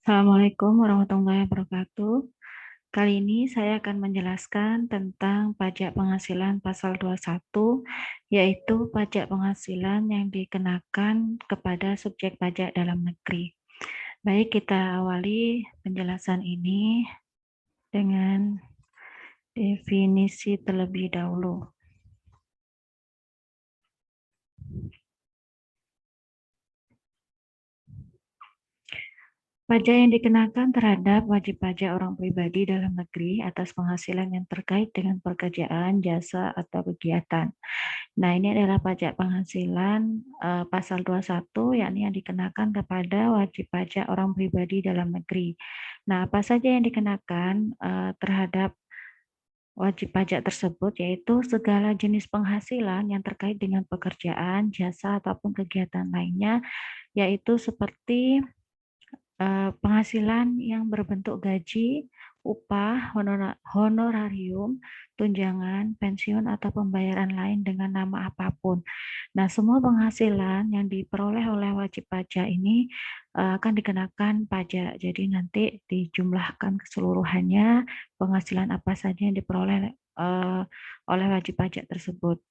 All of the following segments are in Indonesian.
Assalamualaikum warahmatullahi wabarakatuh. Kali ini saya akan menjelaskan tentang pajak penghasilan pasal 21, yaitu pajak penghasilan yang dikenakan kepada subjek pajak dalam negeri. Baik, kita awali penjelasan ini dengan definisi terlebih dahulu. Pajak yang dikenakan terhadap wajib pajak orang pribadi dalam negeri atas penghasilan yang terkait dengan pekerjaan, jasa, atau kegiatan. Nah, ini adalah pajak penghasilan pasal 21, yakni yang dikenakan kepada wajib pajak orang pribadi dalam negeri. Nah, apa saja yang dikenakan terhadap wajib pajak tersebut, yaitu segala jenis penghasilan yang terkait dengan pekerjaan, jasa, ataupun kegiatan lainnya, yaitu seperti penghasilan yang berbentuk gaji, upah, honorarium, tunjangan, pensiun, atau pembayaran lain dengan nama apapun. Nah, semua penghasilan yang diperoleh oleh wajib pajak ini akan dikenakan pajak. Jadi nanti dijumlahkan keseluruhannya penghasilan apa saja yang diperoleh oleh wajib pajak tersebut.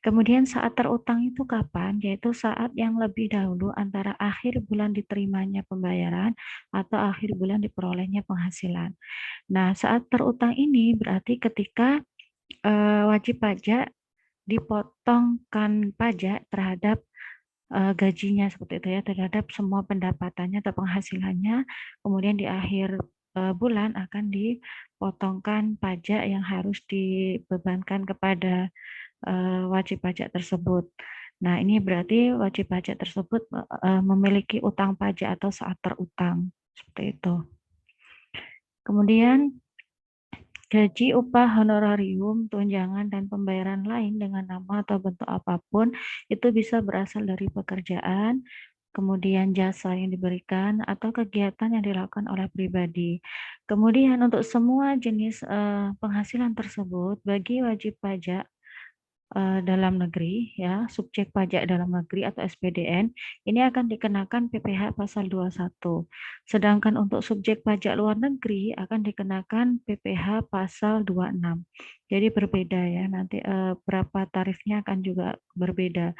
Kemudian saat terutang itu kapan? Yaitu saat yang lebih dahulu antara akhir bulan diterimanya pembayaran atau akhir bulan diperolehnya penghasilan. Nah, saat terutang ini berarti ketika wajib pajak dipotongkan pajak terhadap gajinya seperti itu ya, terhadap semua pendapatannya atau penghasilannya, kemudian di akhir bulan akan dipotongkan pajak yang harus dibebankan kepada wajib pajak tersebut. Nah, ini berarti wajib pajak tersebut memiliki utang pajak atau saat terutang, seperti itu. Kemudian gaji, upah, honorarium, tunjangan, dan pembayaran lain dengan nama atau bentuk apapun itu bisa berasal dari pekerjaan, kemudian jasa yang diberikan, atau kegiatan yang dilakukan oleh pribadi. Kemudian untuk semua jenis penghasilan tersebut, bagi wajib pajak dalam negeri ya, subjek pajak dalam negeri atau SPDN, ini akan dikenakan PPh pasal 21. Sedangkan untuk subjek pajak luar negeri akan dikenakan PPh pasal 26. Jadi berbeda ya, nanti berapa tarifnya akan juga berbeda.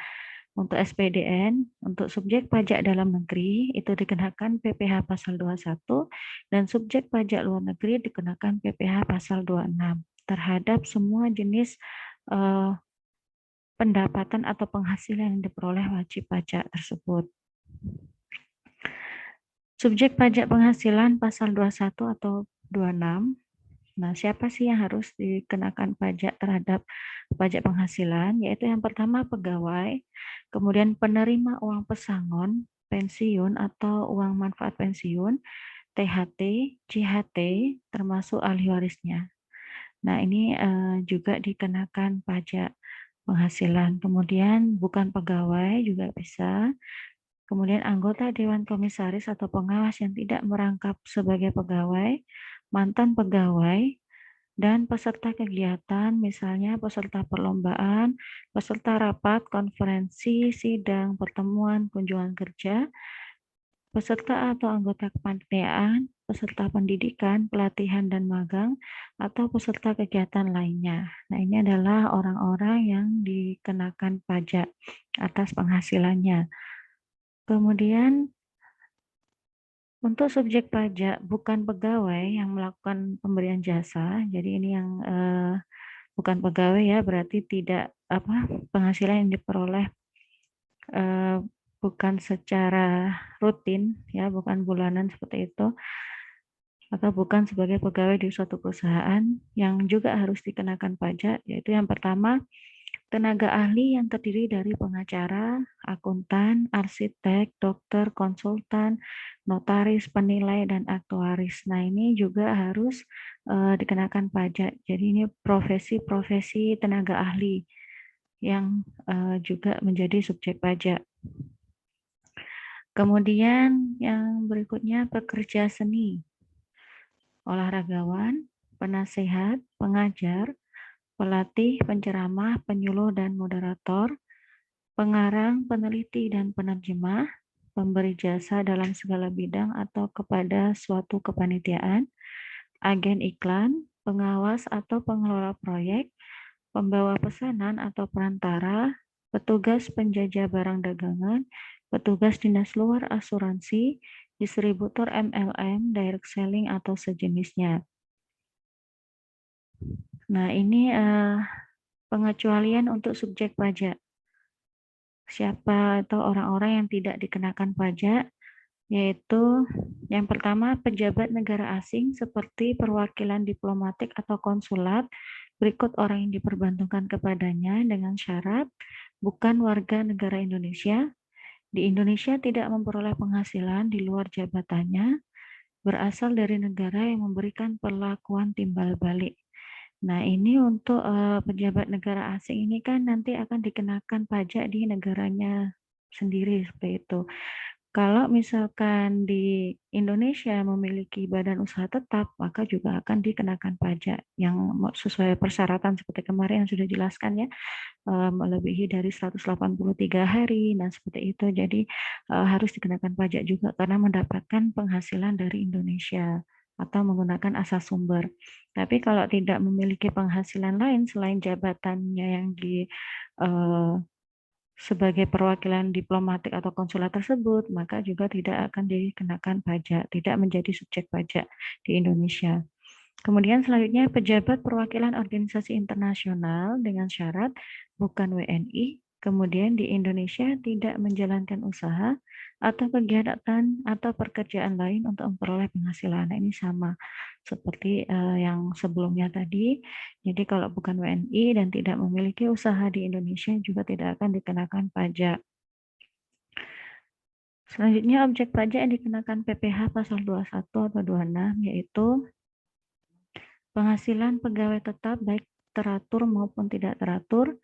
Untuk SPDN, untuk subjek pajak dalam negeri itu dikenakan PPh pasal 21 dan subjek pajak luar negeri dikenakan PPh pasal 26 terhadap semua jenis eh, pendapatan atau penghasilan yang diperoleh wajib pajak tersebut. Subjek pajak penghasilan pasal 21 atau 26. Nah, siapa sih yang harus dikenakan pajak terhadap pajak penghasilan? Yaitu yang pertama pegawai, kemudian penerima uang pesangon, pensiun atau uang manfaat pensiun, THT, JHT, termasuk ahli warisnya. Nah, ini juga dikenakan pajak penghasilan. Kemudian bukan pegawai juga bisa. Kemudian anggota Dewan Komisaris atau pengawas yang tidak merangkap sebagai pegawai, mantan pegawai, dan peserta kegiatan, misalnya peserta perlombaan, peserta rapat, konferensi, sidang, pertemuan, kunjungan kerja, peserta atau anggota kepanitiaan, peserta pendidikan, pelatihan dan magang, atau peserta kegiatan lainnya. Nah, ini adalah orang-orang yang dikenakan pajak atas penghasilannya. Kemudian untuk subjek pajak bukan pegawai yang melakukan pemberian jasa, jadi ini yang bukan pegawai ya, berarti tidak penghasilan yang diperoleh eh, bukan secara rutin ya, bukan bulanan seperti itu, atau bukan sebagai pegawai di suatu perusahaan yang juga harus dikenakan pajak, yaitu yang pertama tenaga ahli yang terdiri dari pengacara, akuntan, arsitek, dokter, konsultan, notaris, penilai, dan aktuaris. Nah, ini juga harus dikenakan pajak. Jadi ini profesi-profesi tenaga ahli yang juga menjadi subjek pajak. Kemudian yang berikutnya pekerja seni, olahragawan, penasehat, pengajar, pelatih, penceramah, penyuluh, dan moderator, pengarang, peneliti, dan penerjemah, pemberi jasa dalam segala bidang atau kepada suatu kepanitiaan, agen iklan, pengawas atau pengelola proyek, pembawa pesanan atau perantara, petugas penjajah barang dagangan, petugas dinas luar asuransi, distributor MLM, direct selling atau sejenisnya. Nah, ini pengecualian untuk subjek pajak. Siapa atau orang-orang yang tidak dikenakan pajak, yaitu yang pertama pejabat negara asing seperti perwakilan diplomatik atau konsulat, berikut orang yang diperbantukan kepadanya dengan syarat bukan warga negara Indonesia, di Indonesia tidak memperoleh penghasilan di luar jabatannya, berasal dari negara yang memberikan perlakuan timbal balik. Nah, ini untuk pejabat negara asing ini kan nanti akan dikenakan pajak di negaranya sendiri seperti itu. Kalau misalkan di Indonesia memiliki badan usaha tetap, maka juga akan dikenakan pajak yang sesuai persyaratan seperti kemarin yang sudah dijelaskan ya, melebihi dari 183 hari. Nah, seperti itu. Jadi harus dikenakan pajak juga karena mendapatkan penghasilan dari Indonesia atau menggunakan asas sumber. Tapi kalau tidak memiliki penghasilan lain selain jabatannya yang di sebagai perwakilan diplomatik atau konsulat tersebut, maka juga tidak akan dikenakan pajak, tidak menjadi subjek pajak di Indonesia. Kemudian selanjutnya pejabat perwakilan organisasi internasional dengan syarat bukan WNI, kemudian di Indonesia tidak menjalankan usaha atau kegiatan atau pekerjaan lain untuk memperoleh penghasilan. Nah, ini sama seperti yang sebelumnya tadi. Jadi kalau bukan WNI dan tidak memiliki usaha di Indonesia juga tidak akan dikenakan pajak. Selanjutnya objek pajak yang dikenakan PPh pasal 21 atau 26 yaitu penghasilan pegawai tetap baik teratur maupun tidak teratur,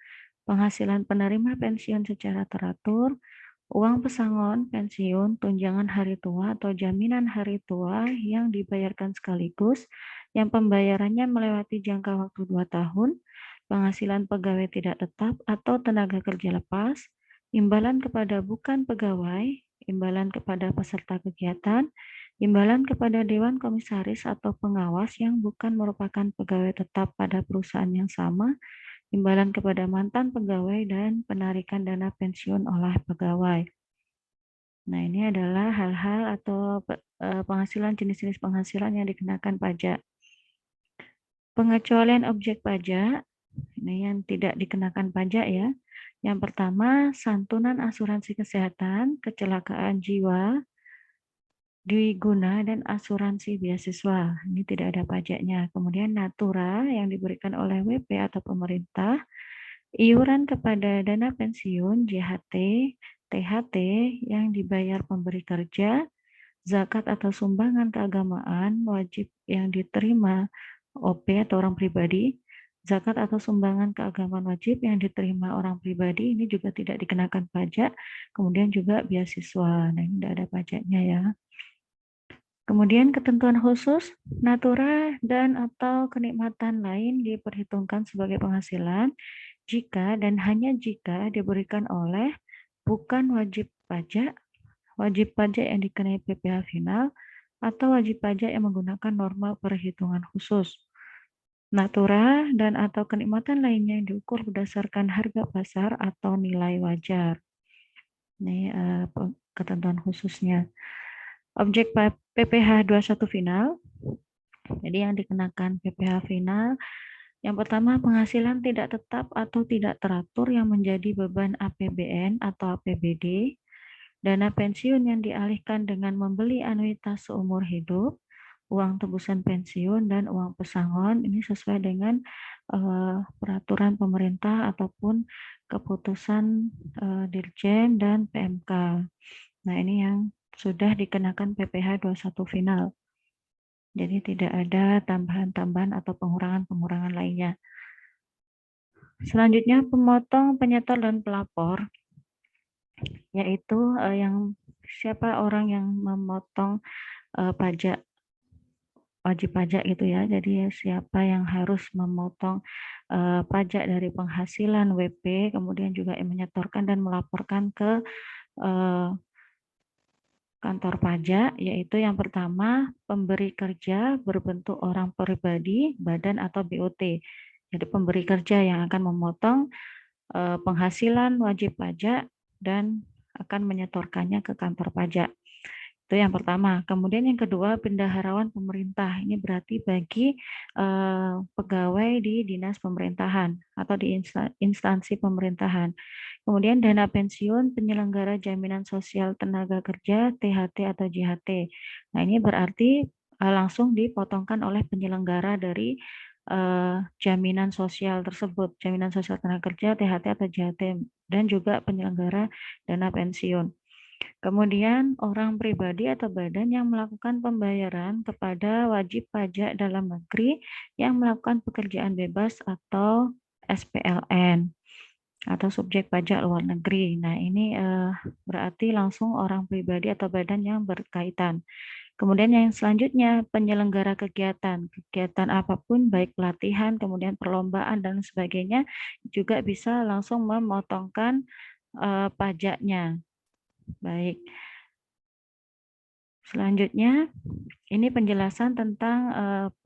penghasilan penerima pensiun secara teratur, uang pesangon, pensiun, tunjangan hari tua atau jaminan hari tua yang dibayarkan sekaligus, yang pembayarannya melewati jangka waktu 2 tahun, penghasilan pegawai tidak tetap atau tenaga kerja lepas, imbalan kepada bukan pegawai, imbalan kepada peserta kegiatan, imbalan kepada Dewan Komisaris atau pengawas yang bukan merupakan pegawai tetap pada perusahaan yang sama, imbalan kepada mantan pegawai, dan penarikan dana pensiun oleh pegawai. Nah, ini adalah hal-hal atau penghasilan, jenis-jenis penghasilan yang dikenakan pajak. Pengecualian objek pajak, ini yang tidak dikenakan pajak ya. Yang pertama, santunan asuransi kesehatan, kecelakaan jiwa, dwiguna dan asuransi beasiswa. Ini tidak ada pajaknya. Kemudian natura yang diberikan oleh WP atau pemerintah, iuran kepada dana pensiun, JHT, THT yang dibayar pemberi kerja, zakat atau sumbangan keagamaan wajib yang diterima OP atau orang pribadi, zakat atau sumbangan keagamaan wajib yang diterima orang pribadi ini juga tidak dikenakan pajak, kemudian juga beasiswa. Nah, ini tidak ada pajaknya ya. Kemudian ketentuan khusus, natura dan atau kenikmatan lain diperhitungkan sebagai penghasilan jika dan hanya jika diberikan oleh bukan wajib pajak yang dikenai PPh final, atau wajib pajak yang menggunakan norma perhitungan khusus. Natura dan atau kenikmatan lainnya yang diukur berdasarkan harga pasar atau nilai wajar. Ini ketentuan khususnya. Objek PPh 21 final, jadi yang dikenakan PPh final, yang pertama penghasilan tidak tetap atau tidak teratur yang menjadi beban APBN atau APBD, dana pensiun yang dialihkan dengan membeli anuitas seumur hidup, uang tebusan pensiun, dan uang pesangon, ini sesuai dengan peraturan pemerintah ataupun keputusan Dirjen dan PMK. Nah, ini yang sudah dikenakan PPh 21 final. Jadi tidak ada tambahan-tambahan atau pengurangan-pengurangan lainnya. Selanjutnya pemotong, penyetor, dan pelapor, yaitu yang siapa orang yang memotong pajak, wajib pajak gitu ya. Jadi siapa yang harus memotong pajak dari penghasilan WP, kemudian juga yang menyetorkan dan melaporkan ke kantor pajak, yaitu yang pertama pemberi kerja berbentuk orang pribadi, badan atau BOT. Jadi pemberi kerja yang akan memotong penghasilan wajib pajak dan akan menyetorkannya ke kantor pajak. Itu yang pertama. Kemudian yang kedua, bendaharawan pemerintah. Ini berarti bagi pegawai di dinas pemerintahan atau di instansi pemerintahan. Kemudian dana pensiun penyelenggara jaminan sosial tenaga kerja, THT atau JHT. Nah, ini berarti langsung dipotongkan oleh penyelenggara dari jaminan sosial tersebut, jaminan sosial tenaga kerja, THT atau JHT, dan juga penyelenggara dana pensiun. Kemudian orang pribadi atau badan yang melakukan pembayaran kepada wajib pajak dalam negeri yang melakukan pekerjaan bebas atau SPLN atau subjek pajak luar negeri. Nah, ini berarti langsung orang pribadi atau badan yang berkaitan. Kemudian yang selanjutnya penyelenggara kegiatan. Kegiatan apapun baik pelatihan, kemudian perlombaan dan sebagainya juga bisa langsung memotongkan pajaknya. Baik. Selanjutnya, ini penjelasan tentang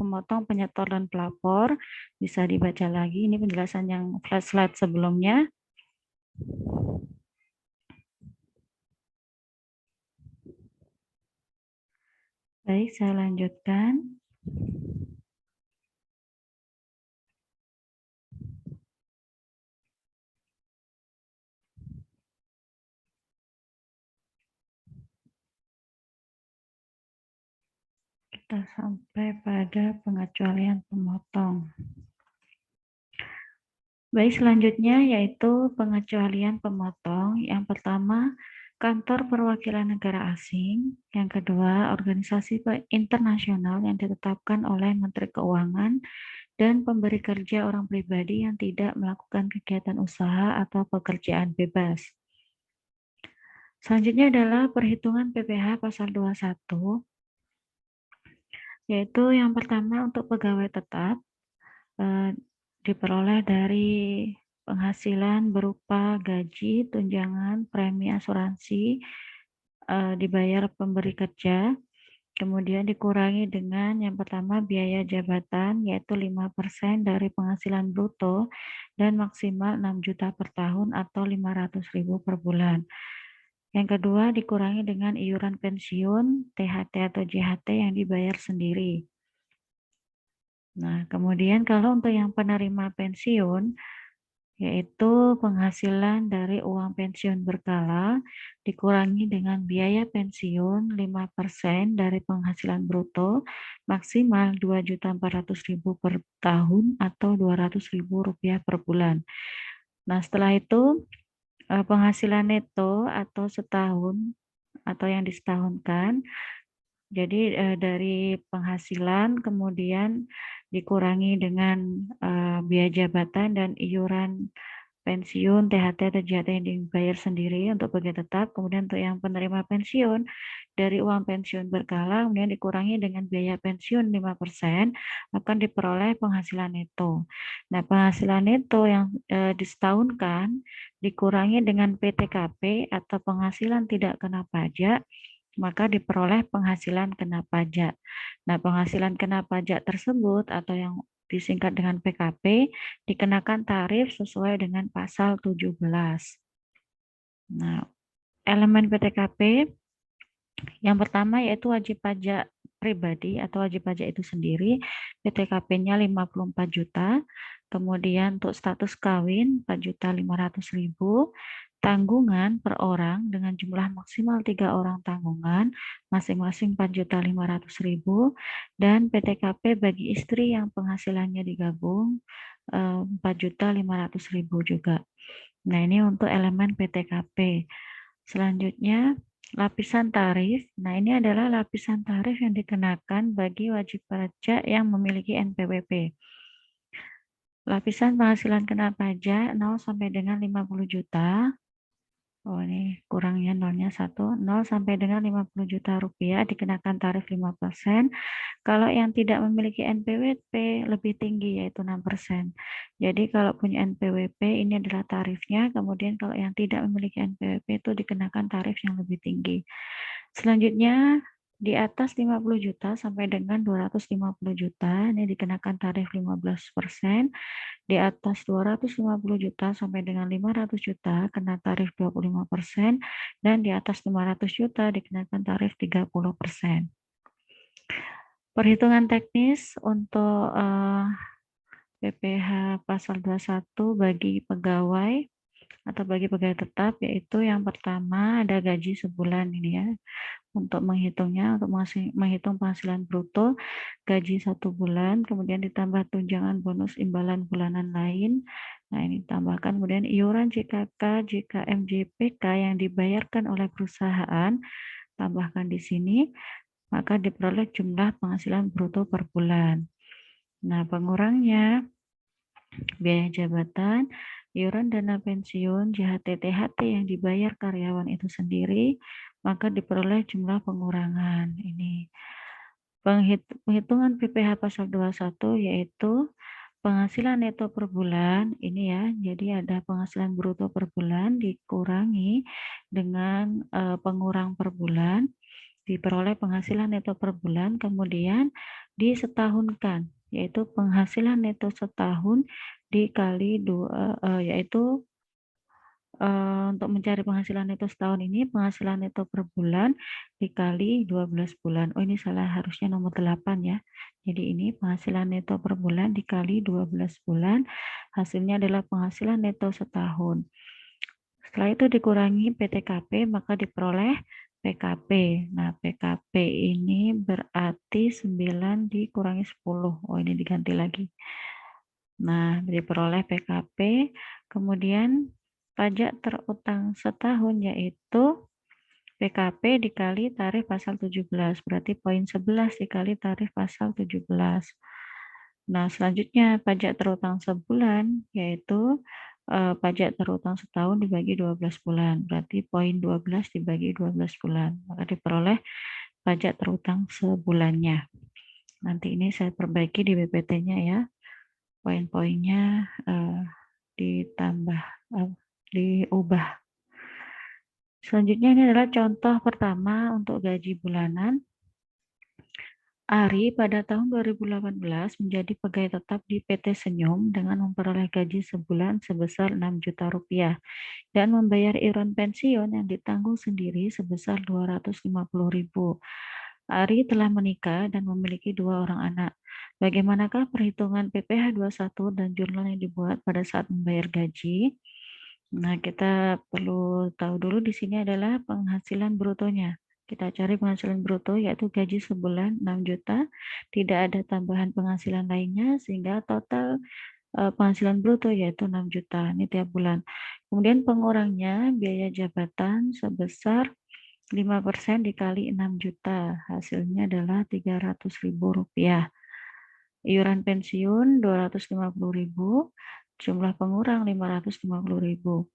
pemotong, penyetor, dan pelapor. Bisa dibaca lagi, ini penjelasan yang flash slide sebelumnya. Baik, saya lanjutkan. Kita sampai pada pengecualian pemotong. Baik, selanjutnya yaitu pengecualian pemotong. Yang pertama, kantor perwakilan negara asing. Yang kedua, organisasi internasional yang ditetapkan oleh Menteri Keuangan dan pemberi kerja orang pribadi yang tidak melakukan kegiatan usaha atau pekerjaan bebas. Selanjutnya adalah perhitungan PPh pasal 21. Yaitu yang pertama untuk pegawai tetap diperoleh dari penghasilan berupa gaji, tunjangan, premi asuransi, dibayar pemberi kerja, kemudian dikurangi dengan yang pertama biaya jabatan yaitu 5% dari penghasilan bruto dan maksimal 6 juta per tahun atau 500.000 per bulan. Yang kedua, dikurangi dengan iuran pensiun, THT atau JHT yang dibayar sendiri. Nah, kemudian kalau untuk yang penerima pensiun, yaitu penghasilan dari uang pensiun berkala, dikurangi dengan biaya pensiun 5% dari penghasilan bruto, maksimal 2.400.000 per tahun atau 200.000 rupiah per bulan. Nah, setelah itu, penghasilan neto atau setahun atau yang disetahunkan, jadi dari penghasilan kemudian dikurangi dengan biaya jabatan dan iuran pensiun, THT atau JHT yang dibayar sendiri untuk pegawai tetap. Kemudian untuk yang penerima pensiun, dari uang pensiun berkala, kemudian dikurangi dengan biaya pensiun 5%, akan diperoleh penghasilan neto. Nah, penghasilan neto yang disetahunkan dikurangi dengan PTKP atau penghasilan tidak kena pajak, maka diperoleh penghasilan kena pajak. Nah, penghasilan kena pajak tersebut atau yang disingkat dengan PKP dikenakan tarif sesuai dengan pasal 17. Nah, elemen PTKP yang pertama yaitu wajib pajak pribadi atau wajib pajak itu sendiri, PTKP-nya 54 juta. Kemudian untuk status kawin 4.500.000, tanggungan per orang dengan jumlah maksimal 3 orang tanggungan, masing-masing 4.500.000, dan PTKP bagi istri yang penghasilannya digabung 4.500.000 juga. Nah, ini untuk elemen PTKP. Selanjutnya, lapisan tarif. Nah, ini adalah lapisan tarif yang dikenakan bagi wajib pajak yang memiliki NPWP. Lapisan penghasilan kena pajak 0 sampai dengan 50 juta. Oh, ini kurangnya nolnya 1. 0 sampai dengan 50 juta rupiah dikenakan tarif 5%. Kalau yang tidak memiliki NPWP lebih tinggi yaitu 6%. Jadi kalau punya NPWP ini adalah tarifnya, kemudian kalau yang tidak memiliki NPWP itu dikenakan tarif yang lebih tinggi. Selanjutnya di atas 50 juta sampai dengan 250 juta ini dikenakan tarif 15%. Di atas 250 juta sampai dengan 500 juta kena tarif 25%, dan di atas 500 juta dikenakan tarif 30%. Perhitungan teknis untuk PPh pasal 21 bagi pegawai atau bagi pegawai tetap, yaitu yang pertama ada gaji sebulan ini ya. Untuk menghitungnya, untuk menghitung penghasilan bruto, gaji 1 bulan, kemudian ditambah tunjangan bonus imbalan bulanan lain. Nah, ini tambahkan kemudian iuran JKK, JKM, JPK yang dibayarkan oleh perusahaan, tambahkan di sini, maka diperoleh jumlah penghasilan bruto per bulan. Nah, pengurangnya biaya jabatan, iuran dana pensiun, JHT, THT yang dibayar karyawan itu sendiri, maka diperoleh jumlah pengurangan. Ini penghitungan PPh pasal 21 yaitu penghasilan neto per bulan, ini ya, jadi ada penghasilan bruto per bulan dikurangi dengan pengurang per bulan, diperoleh penghasilan neto per bulan, kemudian disetahunkan, yaitu penghasilan neto setahun dikali 2, yaitu untuk mencari penghasilan neto setahun ini, penghasilan neto per bulan dikali 12 bulan. Oh, ini salah, harusnya nomor 8 ya. Jadi ini penghasilan neto per bulan dikali 12 bulan, hasilnya adalah penghasilan neto setahun. Setelah itu dikurangi PTKP, maka diperoleh PKP. Nah, PKP ini berarti 9 dikurangi 10. Oh, ini diganti lagi. Nah, diperoleh PKP, kemudian pajak terutang setahun yaitu PKP dikali tarif pasal 17, berarti poin 11 dikali tarif pasal 17. Nah, selanjutnya pajak terutang sebulan yaitu pajak terutang setahun dibagi 12 bulan, berarti poin 12 dibagi 12 bulan, maka diperoleh pajak terutang sebulannya. Nanti ini saya perbaiki di BPT-nya ya. Poin-poinnya ditambah, diubah. Selanjutnya ini adalah contoh pertama untuk gaji bulanan. Ari pada tahun 2018 menjadi pegawai tetap di PT Senyum dengan memperoleh gaji sebulan sebesar 6 juta rupiah dan membayar iuran pensiun yang ditanggung sendiri sebesar 250.000. Ari telah menikah dan memiliki 2 orang anak. Bagaimanakah perhitungan PPh 21 dan jurnal yang dibuat pada saat membayar gaji? Nah, kita perlu tahu dulu di sini adalah penghasilan brutonya. Kita cari penghasilan bruto yaitu gaji sebulan 6 juta, tidak ada tambahan penghasilan lainnya sehingga total penghasilan bruto yaitu 6 juta ini tiap bulan. Kemudian pengurangnya biaya jabatan sebesar 5% dikali 6 juta, hasilnya adalah 300.000 rupiah. Iuran pensiun 250.000, jumlah pengurang 550.000.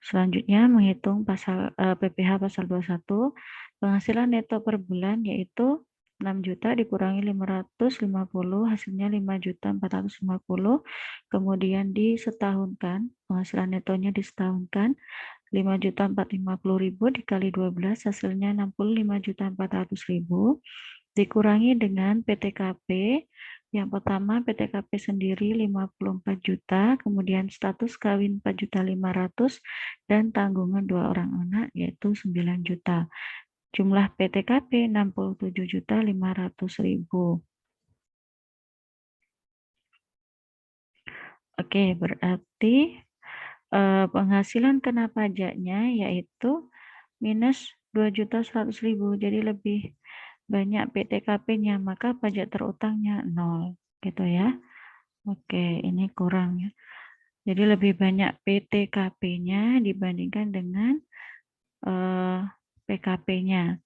Selanjutnya menghitung PPh pasal 21, penghasilan neto per bulan yaitu 6 juta dikurangi 550, hasilnya 5.450, kemudian disetahunkan, penghasilan netonya disetahunkan, 5.450.000 dikali 12, hasilnya 65.400.000, dikurangi dengan PTKP. Yang pertama PTKP sendiri 54 juta, kemudian status kawin 4.500.000 dan tanggungan 2 orang anak yaitu 9 juta. Jumlah PTKP 67.500.000. Oke, berarti penghasilan kena pajaknya yaitu minus 2.100.000, jadi lebih banyak PTKP-nya, maka pajak terutangnya 0, gitu ya. Oke, ini kurang ya. Jadi lebih banyak PTKP-nya dibandingkan dengan PKP-nya.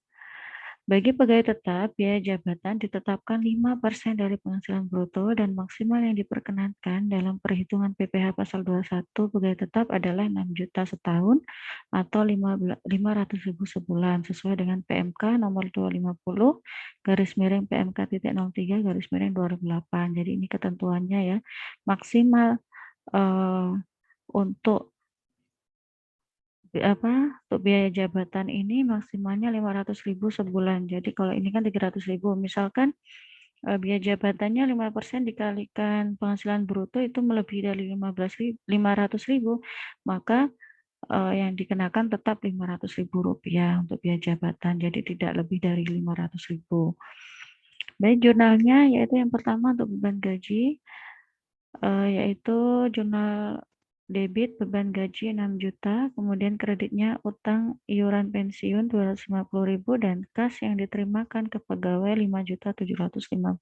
Bagi pegawai tetap, biaya jabatan ditetapkan 5% dari penghasilan bruto dan maksimal yang diperkenankan dalam perhitungan PPh pasal 21 pegawai tetap adalah 6 juta setahun atau 500.000 sebulan sesuai dengan PMK nomor 250 garis miring PMK .03 garis miring 2008. Jadi ini ketentuannya ya, maksimal untuk untuk biaya jabatan ini maksimalnya 500.000 sebulan. Jadi kalau ini kan 300.000, misalkan biaya jabatannya 5% dikalikan penghasilan bruto itu melebihi dari 500.000, maka yang dikenakan tetap Rp500.000 untuk biaya jabatan. Jadi tidak lebih dari 500.000. Baik, jurnalnya yaitu yang pertama untuk beban gaji, yaitu jurnal debit beban gaji 6 juta, kemudian kreditnya utang iuran pensiun 250.000 dan kas yang diterimakan ke pegawai 5.750.000.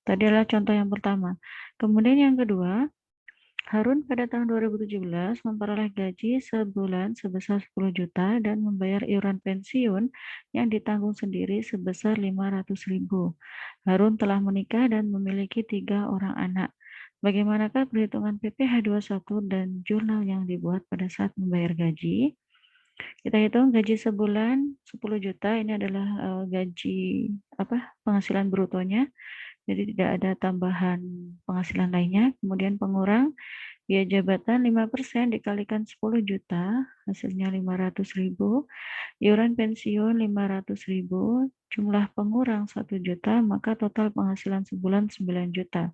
Tadi adalah contoh yang pertama. Kemudian yang kedua, Harun pada tahun 2017 memperoleh gaji sebulan sebesar 10 juta dan membayar iuran pensiun yang ditanggung sendiri sebesar 500.000. Harun telah menikah dan memiliki 3 orang anak. Bagaimanakah perhitungan PPh 21 dan jurnal yang dibuat pada saat membayar gaji? Kita hitung gaji sebulan 10 juta, ini adalah gaji penghasilan brutonya. Jadi tidak ada tambahan penghasilan lainnya. Kemudian pengurang biaya jabatan 5% dikalikan 10 juta, hasilnya 500.000. Iuran pensiun 500.000, jumlah pengurang 1 juta, maka total penghasilan sebulan 9 juta.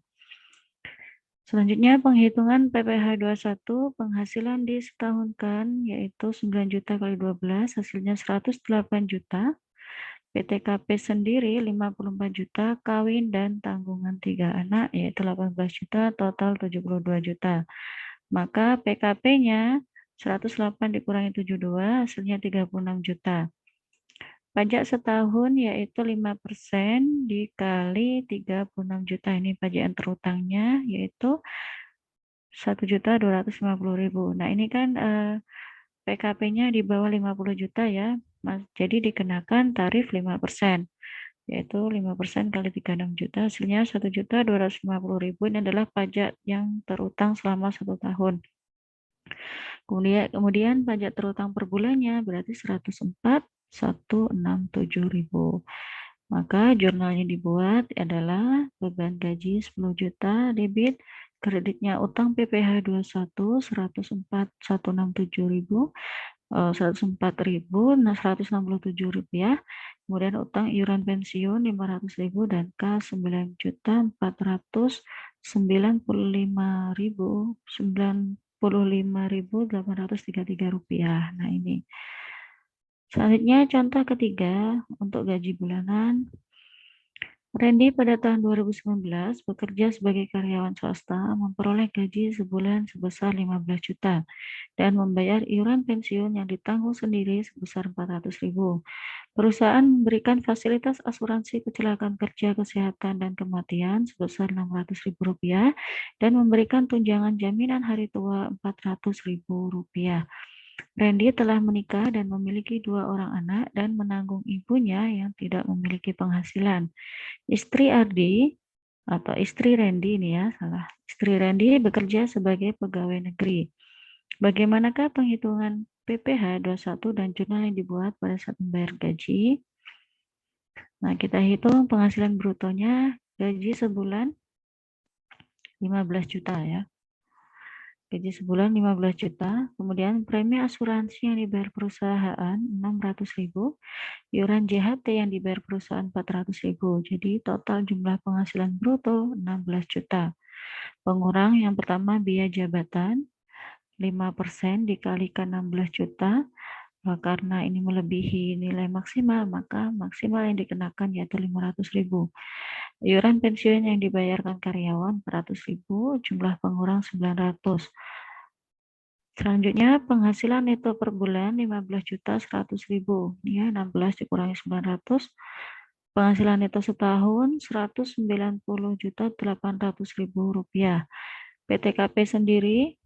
Selanjutnya penghitungan PPh 21 penghasilan disetahunkan yaitu 9 juta kali 12 hasilnya 108 juta. PTKP sendiri 54 juta, kawin dan tanggungan 3 anak yaitu 18 juta, total 72 juta. Maka PKP-nya 108 dikurangi 72 hasilnya 36 juta. Pajak setahun yaitu 5% dikali 36 juta. Ini pajak yang terutangnya yaitu 1.250.000. Nah, ini kan PKP-nya di bawah 50 juta ya. Jadi dikenakan tarif 5%. Yaitu 5% kali 36 juta, hasilnya 1.250.000. Ini adalah pajak yang terutang selama 1 tahun. Kemudian pajak terutang per bulannya berarti 104.167.000. Maka jurnalnya dibuat adalah beban gaji 10 juta debit, kreditnya utang PPh 21 104.167.000, 104.167 rupiah, kemudian utang iuran pensiun 500.000 dan kas 9.495.833 rupiah. Nah ini. Selanjutnya contoh ketiga untuk gaji bulanan. Randy pada tahun 2019 bekerja sebagai karyawan swasta, memperoleh gaji sebulan sebesar 15 juta dan membayar iuran pensiun yang ditanggung sendiri sebesar 400.000. Perusahaan memberikan fasilitas asuransi kecelakaan kerja, kesehatan, dan kematian sebesar Rp600.000 dan memberikan tunjangan jaminan hari tua Rp400.000. Randy telah menikah dan memiliki 2 orang anak dan menanggung ibunya yang tidak memiliki penghasilan. Istri Ardi atau istri Randy ini ya, salah. Istri Randy bekerja sebagai pegawai negeri. Bagaimanakah penghitungan PPh 21 dan jurnal yang dibuat pada saat membayar gaji? Nah, kita hitung penghasilan brutonya gaji sebulan 15 juta ya. Gaji sebulan 15 juta, kemudian premi asuransi yang dibayar perusahaan 600.000, iuran JHT yang dibayar perusahaan 400.000. Jadi total jumlah penghasilan bruto 16 juta. Pengurang yang pertama biaya jabatan 5% dikalikan 16 juta. Karena ini melebihi nilai maksimal, maka maksimal yang dikenakan yaitu 500.000. Iuran pensiun yang dibayarkan karyawan 400.000, jumlah pengurang 900. Selanjutnya penghasilan neto per bulan 15.100.000. Ya, 16 dikurangi 900. Penghasilan neto setahun 190.800.000 rupiah. PTKP sendiri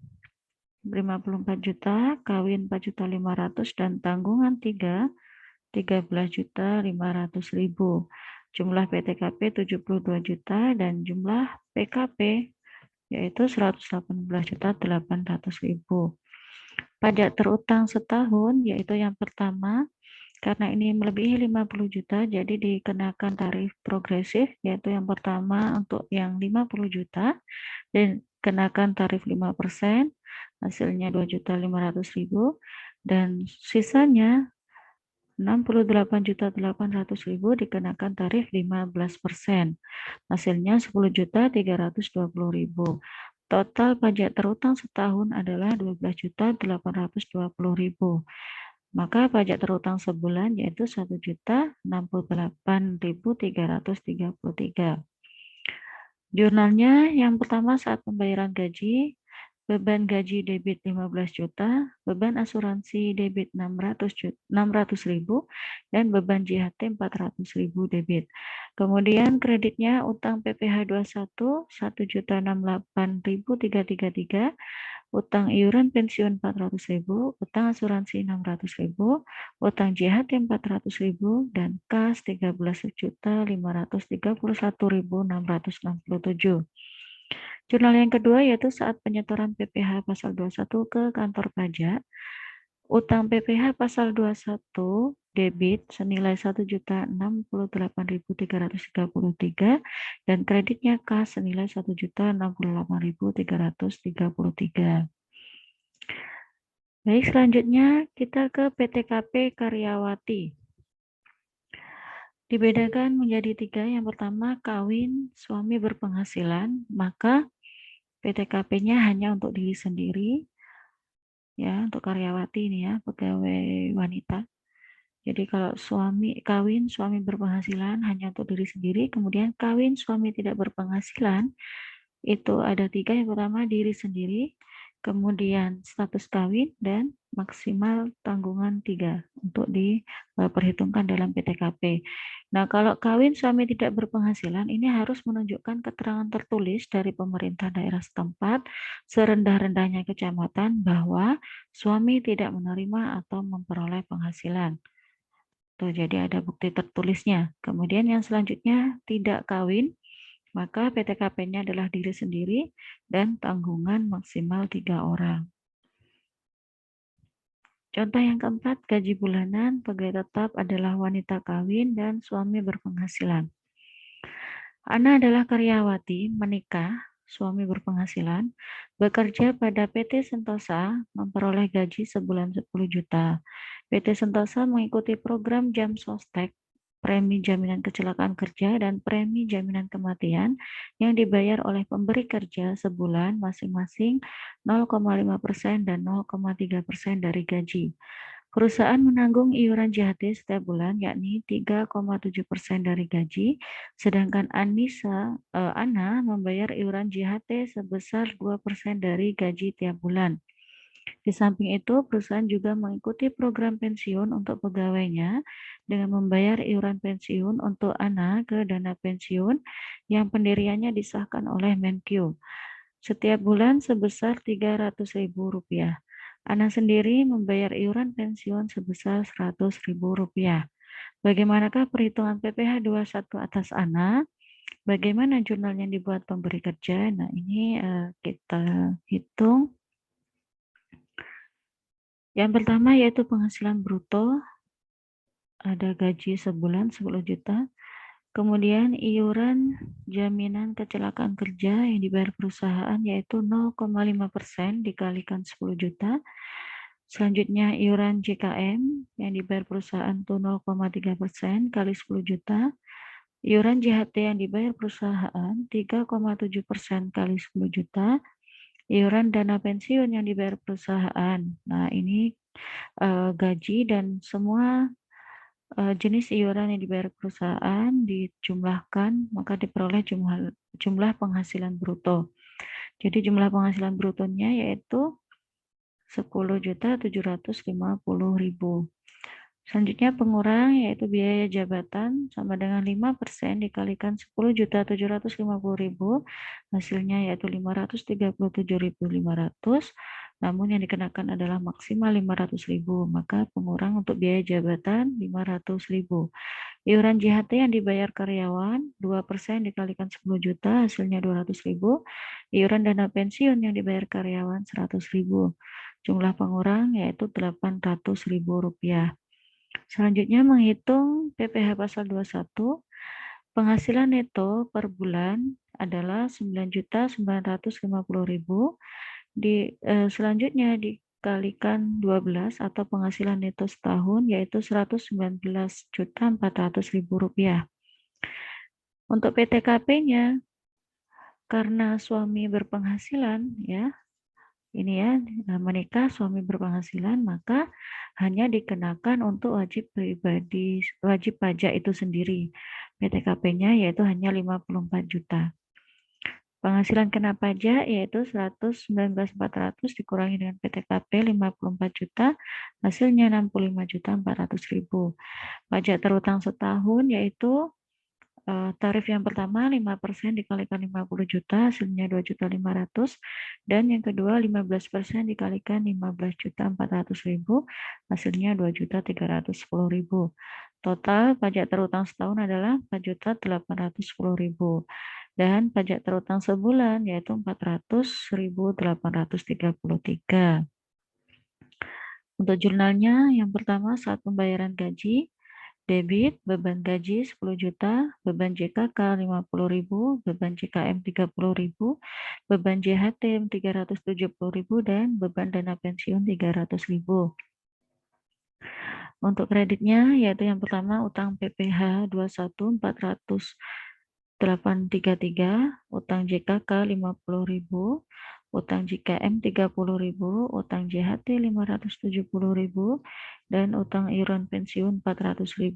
54 juta, kawin 4.500.000 dan tanggungan 13.500.000. Jumlah PTKP 72 juta dan jumlah PKP yaitu 118.800.000. Pajak terutang setahun yaitu yang pertama, karena ini melebihi 50 juta jadi dikenakan tarif progresif, yaitu yang pertama untuk yang 50 juta dan kenakan tarif 5%, hasilnya 2.500.000, dan sisanya 68.800.000 dikenakan tarif 15%. Hasilnya 10.320.000. Total pajak terutang setahun adalah 12.820.000. Maka pajak terutang sebulan yaitu 1.068.333. Jurnalnya yang pertama saat pembayaran gaji, beban gaji debit 15 juta, beban asuransi debit 600.000, dan beban JHT 400.000 debit. Kemudian kreditnya utang PPh 21 1.068.333, utang iuran pensiun 400.000, utang asuransi 600.000, utang JHT 400.000, dan kas 13.531.667. Jurnal yang kedua yaitu saat penyetoran PPh pasal 21 ke kantor pajak. Utang PPh pasal 21 debit senilai 1.068.333 dan kreditnya kas senilai 1.068.333. Baik, selanjutnya kita ke PTKP Karyawati. Dibedakan menjadi 3. Yang pertama, kawin suami berpenghasilan, maka PTKP-nya hanya untuk diri sendiri, ya, untuk karyawati ini ya, pegawai wanita. Jadi kalau kawin suami berpenghasilan hanya untuk diri sendiri, kemudian kawin suami tidak berpenghasilan, itu ada 3. Yang pertama diri sendiri, kemudian status kawin, dan maksimal tanggungan 3 untuk diperhitungkan dalam PTKP. Nah, kalau kawin suami tidak berpenghasilan, ini harus menunjukkan keterangan tertulis dari pemerintah daerah setempat, serendah-rendahnya kecamatan, bahwa suami tidak menerima atau memperoleh penghasilan. Tuh, jadi ada bukti tertulisnya. Kemudian yang selanjutnya tidak kawin, maka PTKP-nya adalah diri sendiri dan tanggungan maksimal 3 orang. Contoh yang keempat, gaji bulanan pegawai tetap adalah wanita kawin dan suami berpenghasilan. Ana adalah karyawati, menikah, suami berpenghasilan, bekerja pada PT Sentosa, memperoleh gaji sebulan 10 juta. PT Sentosa mengikuti program Jam Sostek, premi jaminan kecelakaan kerja, dan premi jaminan kematian yang dibayar oleh pemberi kerja sebulan masing-masing 0,5% dan 0,3% dari gaji. Perusahaan menanggung iuran JHT setiap bulan, yakni 3,7% dari gaji, sedangkan Ana membayar iuran JHT sebesar 2% dari gaji tiap bulan. Di samping itu, perusahaan juga mengikuti program pensiun untuk pegawainya dengan membayar iuran pensiun untuk Ana ke dana pensiun yang pendiriannya disahkan oleh Menkyu setiap bulan sebesar Rp300.000. Ana sendiri membayar iuran pensiun sebesar Rp100.000. Bagaimanakah perhitungan PPh 21 atas Ana? Bagaimana jurnal yang dibuat pemberi kerja? Nah, ini kita hitung. Yang pertama yaitu penghasilan bruto, ada gaji sebulan 10 juta. Kemudian iuran jaminan kecelakaan kerja yang dibayar perusahaan yaitu 0,5% dikalikan 10 juta. Selanjutnya iuran JKM yang dibayar perusahaan itu 0,3% kali 10 juta. Iuran JHT yang dibayar perusahaan 3,7% kali 10 juta. Iuran dana pensiun yang dibayar perusahaan. Nah, ini gaji dan semua jenis iuran yang dibayar perusahaan dijumlahkan, maka diperoleh jumlah penghasilan bruto. Jadi jumlah penghasilan brutonya yaitu 10.750.000. Selanjutnya pengurang yaitu biaya jabatan sama dengan 5% dikalikan 10.750.000, hasilnya yaitu 537.500, namun yang dikenakan adalah maksimal 500.000, maka pengurang untuk biaya jabatan 500.000. Iuran JHT yang dibayar karyawan 2% dikalikan 10 juta, hasilnya 200.000. Iuran dana pensiun yang dibayar karyawan 100.000. Jumlah pengurang yaitu Rp800.000. Selanjutnya menghitung PPh pasal 21, penghasilan neto per bulan adalah 9.950.000 Selanjutnya dikalikan 12 atau penghasilan neto setahun yaitu Rp119.400.000. Untuk PTKP-nya karena suami berpenghasilan ya, ini ya, menikah suami berpenghasilan, maka hanya dikenakan untuk wajib pribadi, wajib pajak itu sendiri. PTKP-nya yaitu hanya 54 juta. Penghasilan kena pajak yaitu 119.400 dikurangi dengan PTKP 54 juta, hasilnya 65.400.000. Pajak terutang setahun yaitu tarif yang pertama 5% dikalikan 50 juta, hasilnya 2.500.000, dan yang kedua 15% dikalikan 15.400.000, hasilnya 2.310.000. Total pajak terutang setahun adalah 4.810.000 dan pajak terutang sebulan yaitu 400.833. Untuk jurnalnya yang pertama saat pembayaran gaji, debit beban gaji 10 juta, beban JKK 50.000, beban JKM 30.000, beban JHT 370.000 dan beban dana pensiun 300.000. Untuk kreditnya yaitu yang pertama utang PPh 21 400.833, utang JKK 50.000, utang JKM 30.000, utang JHT 570.000 dan utang iuran pensiun 400.000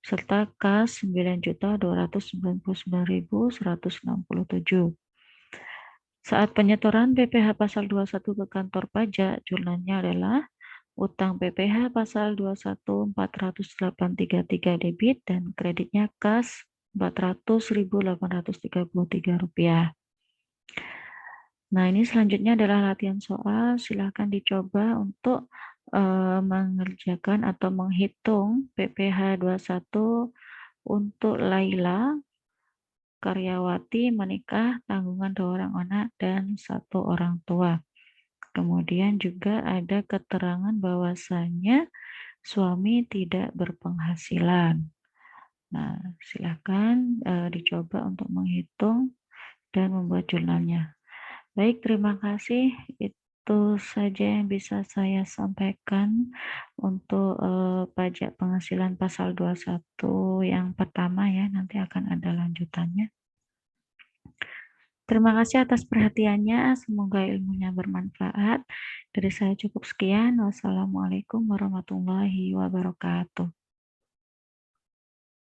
serta kas 9.299.167. Saat penyetoran PPh pasal 21 ke kantor pajak, jurnalnya adalah utang PPh pasal 21 400.833 debit dan kreditnya kas Rp400.833. Nah, ini selanjutnya adalah latihan soal. Silakan dicoba untuk mengerjakan atau menghitung PPh 21 untuk Laila, karyawati, menikah, tanggungan 2 orang anak, dan 1 orang tua. Kemudian juga ada keterangan bahwasannya suami tidak berpenghasilan. Nah, silakan dicoba untuk menghitung dan membuat jurnalnya. Baik, terima kasih. Itu saja yang bisa saya sampaikan untuk pajak penghasilan pasal 21 yang pertama ya, nanti akan ada lanjutannya. Terima kasih atas perhatiannya, semoga ilmunya bermanfaat. Dari saya cukup sekian. Wassalamualaikum warahmatullahi wabarakatuh.